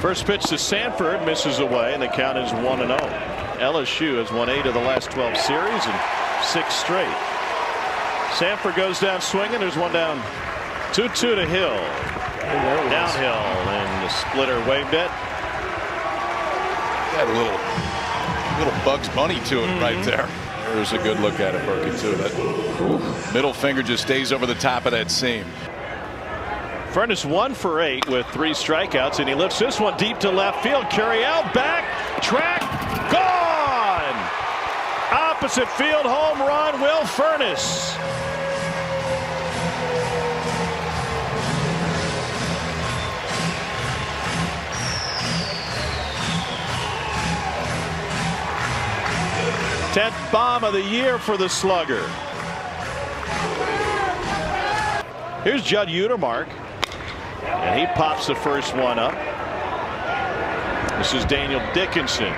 First pitch to Sanford, misses away, and the count is 1-0. LSU has won 8 of the last 12 series and 6 straight. Sanford goes down swinging. There's one down. 2-2 to Hill. Downhill, and the splitter waved it. Got a little Bugs Bunny to it right there. There's a good look at it, Berkey, too. That middle finger just stays over the top of that seam. Furness 1 for 8 with 3 strikeouts, and he lifts this one deep to left field. Curiel back, track, gone! Opposite field, home run, Will Furness. Tenth bomb of the year for the slugger. Here's Judd Utermark, and he pops the first one up. This is Daniel Dickinson.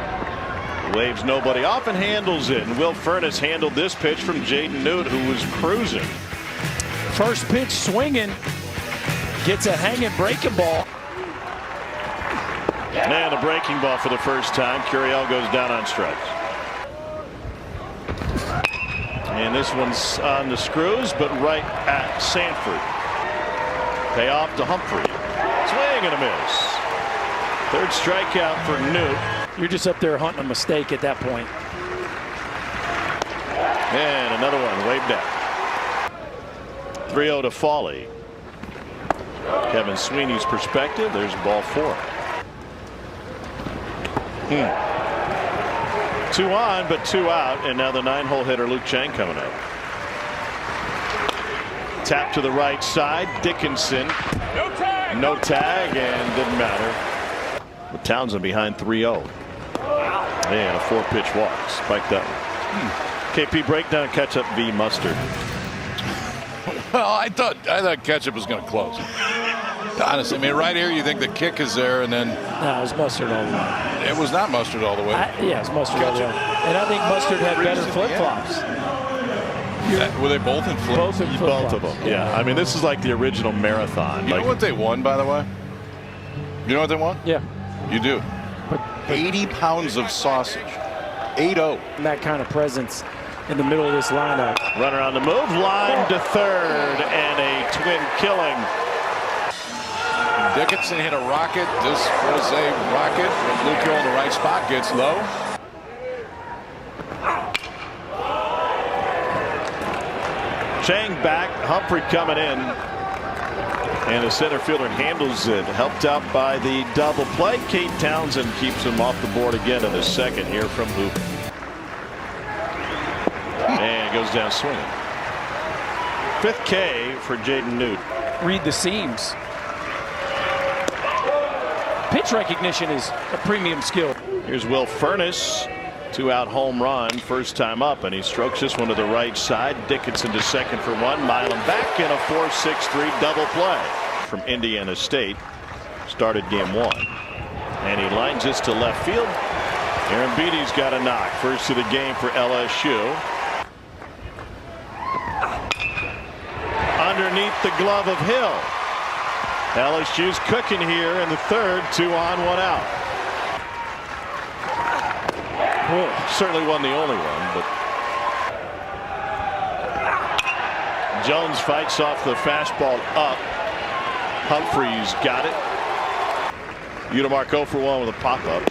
Waves nobody off and handles it. And Will Furness handled this pitch from Jaden Newt, who was cruising. First pitch swinging. Gets a hanging breaking ball. And a breaking ball for the first time. Curiel goes down on strikes. And this one's on the screws, but right at Sanford. Payoff to Humphrey. Swing and a miss. Third strikeout for Newt. You're just up there hunting a mistake at that point. And another one waved out. 3-0 to Foley. Kevin Sweeney's perspective. There's ball 4. 2 on, but 2 out, and now the 9-hole hitter Luke Chang coming up. Tap to the right side. Dickinson. No tag, and didn't matter. But Townsend behind 3-0. And a 4-pitch walk. Spiked up. KP breakdown, catch up v. Mustard. Well, I thought Ketchup was going to close. Honestly, I mean, right here you think the kick is there, and then No, it was Mustard all the way. it was not Mustard all the way. Yeah, it was Mustard all the way. And I think Mustard had better flip-flops. Were they both in flips? Both of them. Yeah. I mean, this is like the original marathon. You know what they won, by the way? You know what they won? Yeah. You do. 80 pounds of sausage. 8-0. And that kind of presence in the middle of this lineup. Runner on the move, line to third, and a twin killing. Dickinson hit a rocket. This was a rocket. Luke Hill in the right spot, gets low. Chang back, Humphrey coming in, and the center fielder handles it. Helped out by the double play. Kate Townsend keeps him off the board again in the second here from Hoop. And goes down swinging. 5th K for Jaden Newt. Read the seams. Pitch recognition is a premium skill. Here's Will Furness. 2-out home run, first time up, and he strokes this one to the right side. Dickinson to second for 1. Mile him back in a 4-6-3 double play from Indiana State. Started game 1. And he lines this to left field. Aaron Beatty's got a knock. First of the game for LSU. Underneath the glove of Hill. LSU's cooking here in the third. 2 on, 1 out. Certainly wasn't the only one, but Jones fights off the fastball up. Humphreys got it. Utermark 0 for 1 with a pop-up.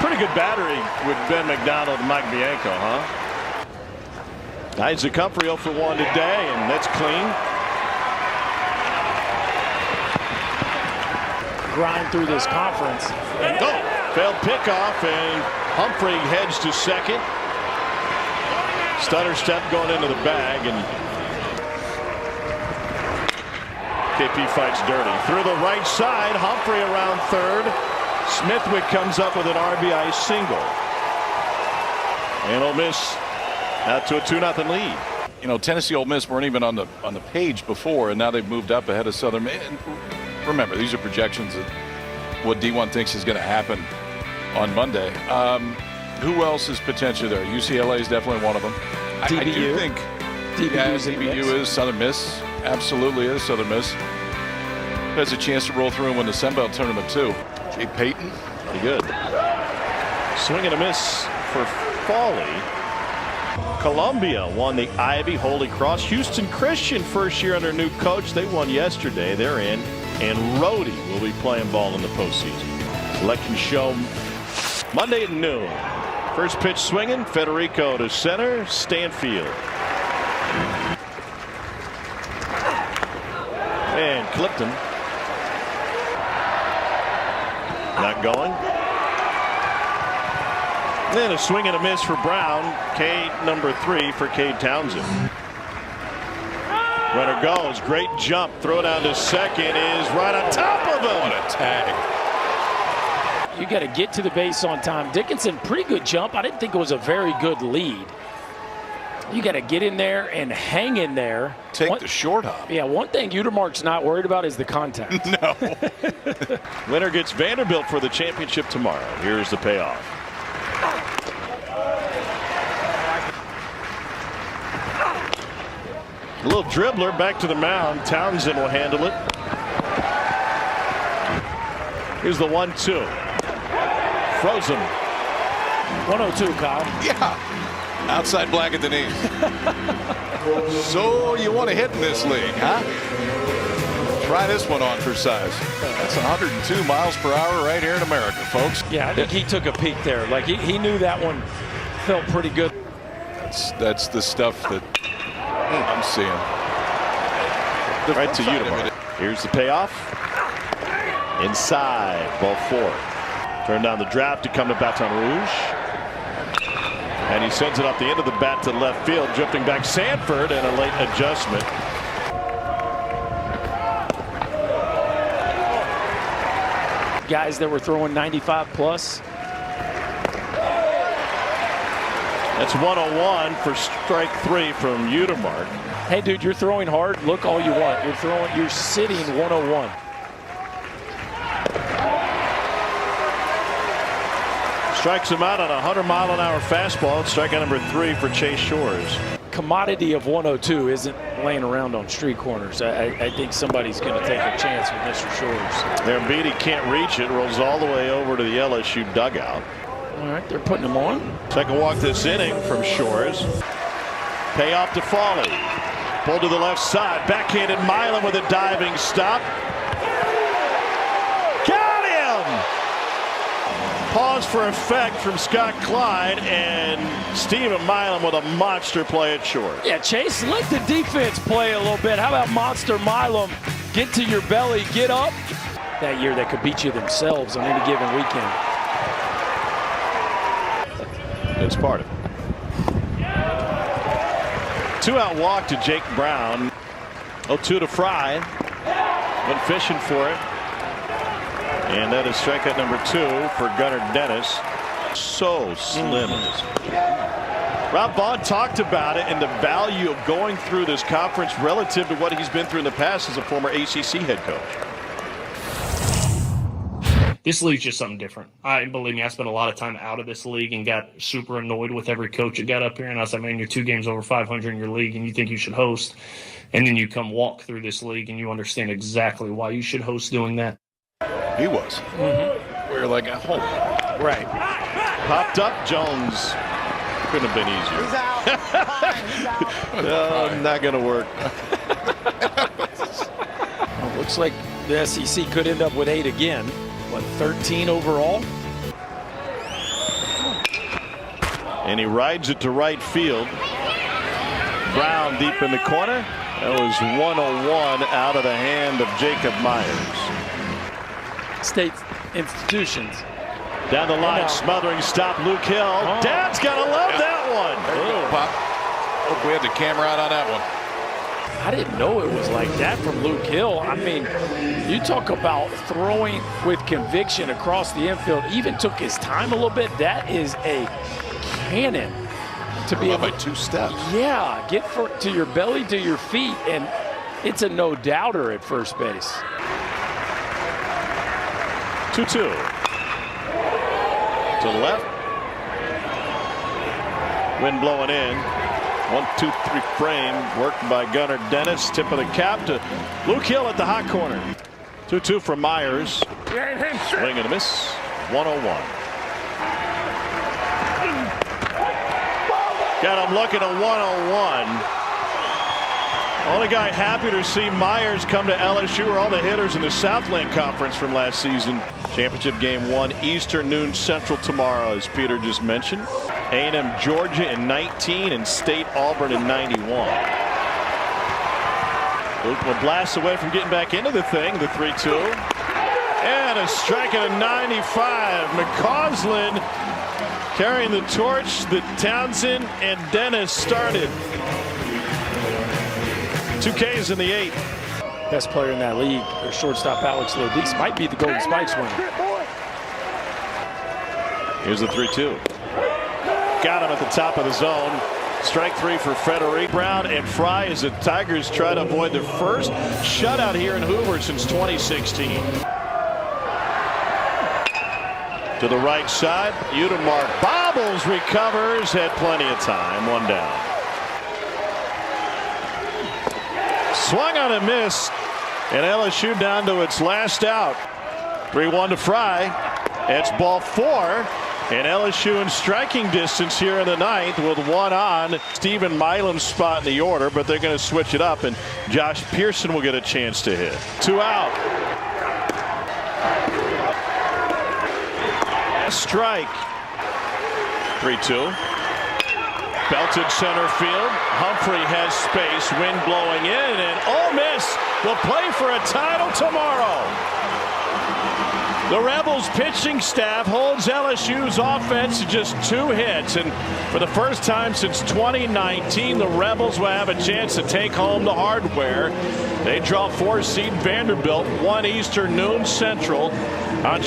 Pretty good battery with Ben McDonald and Mike Bianco, huh? Isaac Humphrey 0 for 1 today, and that's clean. Grind through this conference. And failed pickoff, and Humphrey heads to second. Stutter step going into the bag, and KP fights dirty. Through the right side, Humphrey around third. Smithwick comes up with an RBI single. And Ole Miss out to a 2-0 lead. You know, Tennessee Ole Miss weren't even on the page before, and now they've moved up ahead of Southern. And remember, these are projections of what D1 thinks is going to happen on Monday. Who else is potentially there? UCLA is definitely one of them. DBU. I do think DBU is Southern Miss. Absolutely is Southern Miss. has a chance to roll through and win the Sun Belt tournament too. Jay Payton, pretty good. Swing and a miss for Foley. Columbia won the Ivy Holy Cross. Houston Christian, first year under new coach. They won yesterday. They're in. And Rhodey will be playing ball in the postseason. Selection show Monday at noon. First pitch swinging. Federico to center. Stanfield. And Clifton. Not going. Then a swing and a miss for Brown. K number 3 for Cade Townsend. Runner goes. Great jump. Throw down to second is right on top of him. What a tag. You got to get to the base on time. Dickinson, pretty good jump. I didn't think it was a very good lead. You got to get in there and hang in there. Take the short hop. Yeah, one thing Utermark's not worried about is the contact. No. Winner gets Vanderbilt for the championship tomorrow. Here's the payoff. A little dribbler back to the mound. Townsend will handle it. Here's the 1-2. Frozen. 102, Kyle. Yeah. Outside black at the knees. So you want to hit in this league, huh? Try this one on for size. That's 102 miles per hour right here in America, folks. Yeah, I think he took a peek there. Like he knew that one felt pretty good. That's the stuff that I'm seeing. Right to Utermark. Here's the payoff. Inside, ball 4. Turn down the draft to come to Baton Rouge. And he sends it off the end of the bat to left field. Drifting back Sanford and a late adjustment. Guys that were throwing 95 plus. That's 101 for strike 3 from Utermark. Hey, dude, you're throwing hard. Look all you want. You're sitting 101. Strikes him out on a 100-mile-an-hour fastball. It's strikeout number 3 for Chase Shores. Commodity of 102 isn't laying around on street corners. I think somebody's going to take a chance with Mr. Shores. Beatty can't reach it. Rolls all the way over to the LSU dugout. All right, they're putting him on. Second walk this inning from Shores. Payoff to Foley. Pulled to the left side. Backhanded Milam with a diving stop. Got him! Pause for effect from Scott Clyde and Steven Milam with a monster play at short. Yeah, Chase, let the defense play a little bit. How about Monster Milam? Get to your belly, get up. That year that could beat you themselves on any given weekend. It's part of it. 2-out walk to Jake Brown. 0-2 to Fry. Went fishing for it. And that is strikeout number 2 for Gunnar Dennis. So slim. Rob Vaughn talked about it and the value of going through this conference relative to what he's been through in the past as a former ACC head coach. This league's just something different. Believe me, I spent a lot of time out of this league and got super annoyed with every coach that got up here. And I was like, man, you're 2 games over 500 in your league and you think you should host. And then you come walk through this league and you understand exactly why you should host doing that. He was. We were like at home. Right. Popped up. Jones. Couldn't have been easier. No, not going to work. Well, looks like the SEC could end up with 8 again. What, 13 overall? And he rides it to right field. Brown deep in the corner. That was 101 out of the hand of Jacob Myers. State institutions. Down the line, smothering stop, Luke Hill. Oh. Dad's got to love that one. There you go, Pop. Hope we had the camera out on that one. I didn't know it was like that from Luke Hill. I mean, you talk about throwing with conviction across the infield. Even took his time a little bit. That is a cannon to be able by 2 steps. Yeah, get to your belly, to your feet, and it's a no-doubter at first base. 2-2. To the left. Wind blowing in. 1-2-3 frame worked by Gunnar Dennis. Tip of the cap to Luke Hill at the hot corner. 2-2 from Myers. Swing and a miss. 101. Got him looking at 101. Only guy happy to see Myers come to LSU are all the hitters in the Southland Conference from last season. Championship game 1 Eastern, noon Central tomorrow, as Peter just mentioned. A&M Georgia in 19 and State Auburn in 91. Luke will blast away from getting back into the thing. The 3-2 and a strike at a 95. McCausland carrying the torch that Townsend and Dennis started. 2 Ks in the 8th. Best player in that league, their shortstop Alex Lodis, might be the Golden Spikes winner. Here's the 3-2. Got him at the top of the zone. Strike 3 for Frederick. Brown and Fry as the Tigers try to avoid their first shutout here in Hoover since 2016. To the right side, Udemark bobbles, recovers, had plenty of time. 1 down. Swung on and missed, and LSU down to its last out. 3-1 to Fry. It's ball 4, and LSU in striking distance here in the 9th with 1 on. Stephen Milam's spot in the order, but they're going to switch it up, and Josh Pearson will get a chance to hit. 2 out. Strike. 3-2. Belted center field. Humphrey has space. Wind blowing in, and Ole Miss will play for a title tomorrow. The Rebels pitching staff holds LSU's offense to just 2 hits, and for the first time since 2019, the Rebels will have a chance to take home the hardware. They draw 4 seed Vanderbilt, 1 Eastern, noon Central on